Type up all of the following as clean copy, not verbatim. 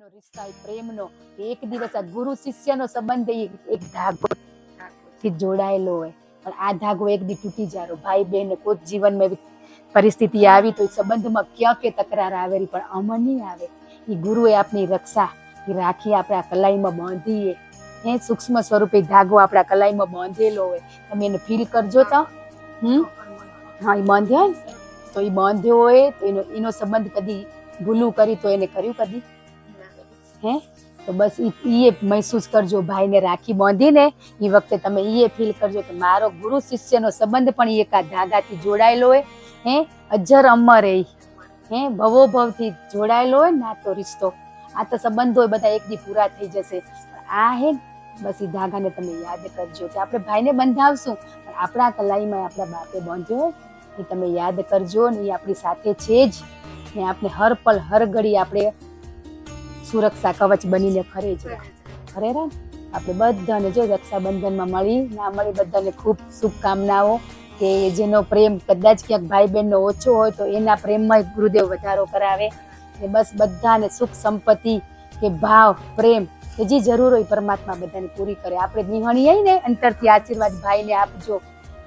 નો રિશ્તા એ પ્રેમનો એક દિવસ આ ગુરુ શિષ્યનો સંબંધ એક ધાગો થી જોડાયેલો હોય, પણ આ ધાગો એક દી તૂટી જારો. ભાઈ બહેન કોઈ જીવનમાં એવી પરિસ્થિતિ આવી તો એ સંબંધમાં ક્યાં કે તકરાર આવેલી, પણ અમર નહીં આવે. એ ગુરુએ આપણી રક્ષા એ રાખી આપણે આ કલાઈમાં બાંધીએ. એ સૂક્ષ્મ સ્વરૂપે ધાગો આપણા કલાઈમાં બાંધેલો હોય. તમે એને ફીલ કરજો તો હા, એ બાંધ્યો હોય ને તો એ બાંધ્યો હોય તો એનો સંબંધ કદી ભૂલું કરી તો એને કર્યું કદી હે? તો બસ એ મહેસૂસ કરજો. ભાઈને રાખી બાંધીને એ વખતે તમે એ ફીલ કરજો કે મારો ગુરુ શિષ્યનો સંબંધ પણ એક આ ધાગાથી જોડાયેલો હોય. હે અજર અમર હે ભવો ભવથી જોડાયેલો હોય ના તો રિશ્તો. આ તો સંબંધો બધા એક દી પૂરા થઈ જશે. આ હે બસ એ ધાગાને તમે યાદ કરજો કે આપણે ભાઈને બંધાવશું પણ આપણા કલાઈમાં આપણા બાપે બાંધ્યો હોય એ તમે યાદ કરજો. ને એ આપણી સાથે છે જ ને આપણે હર પલ હર ઘડી આપણે સુરક્ષા કવચ બનીને ફરે છે. ખરેરા આપણે બધાને જો રક્ષાબંધનમાં મળી ના મળી બધાને ખૂબ શુભકામનાઓ કે જેનો પ્રેમ કદાચ ક્યાંક ભાઈ બહેનનો ઓછો હોય તો એના પ્રેમમાં ગુરુદેવ વધારો કરાવે. ને બસ બધાને સુખ સંપત્તિ કે ભાવ પ્રેમ કે જે જરૂર હોય પરમાત્મા બધાને પૂરી કરે. આપણે નિહાણી આવી ને અંતરથી આશીર્વાદ ભાઈને આપજો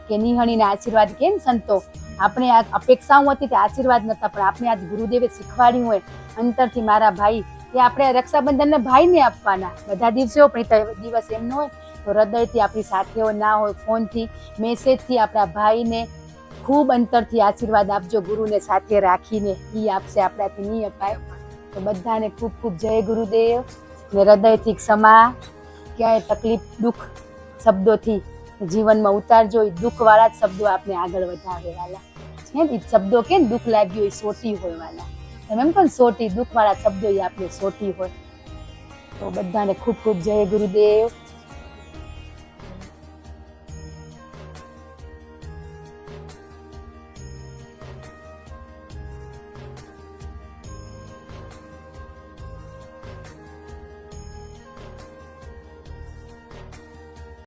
કે નિહાણીને આશીર્વાદ કે ને સંતો આપણે આ અપેક્ષાઓ હતી તે આશીર્વાદ નતા, પણ આપણે આજ ગુરુદેવે શીખવાડ્યું હોય અંતરથી મારા ભાઈ એ આપણે રક્ષાબંધનને ભાઈને આપવાના બધા દિવસો, પણ એ દિવસ એમ ન હોય તો હૃદયથી આપણી સાથે હોય ના હોય ફોનથી મેસેજથી આપણા ભાઈને ખૂબ અંતરથી આશીર્વાદ આપજો. ગુરુને સાથે રાખીને એ આપશે, આપણાથી નહીં અપાય. તો બધાને ખૂબ ખૂબ જય ગુરુદેવ ને હૃદયથી ક્ષમા. ક્યાંય તકલીફ દુઃખ શબ્દોથી જીવનમાં ઉતારજો. એ દુઃખવાળા જ શબ્દો આપણે આગળ વધારે વાલા છે. એ શબ્દો કે દુઃખ લાગ્યું હોય સોટી હોય વાલા, તમે એમ કહો સોટી દુઃખવાળા શબ્દો એ આપણે સોટી હોય. તો બધાને ખૂબ ખૂબ જય ગુરુદેવ.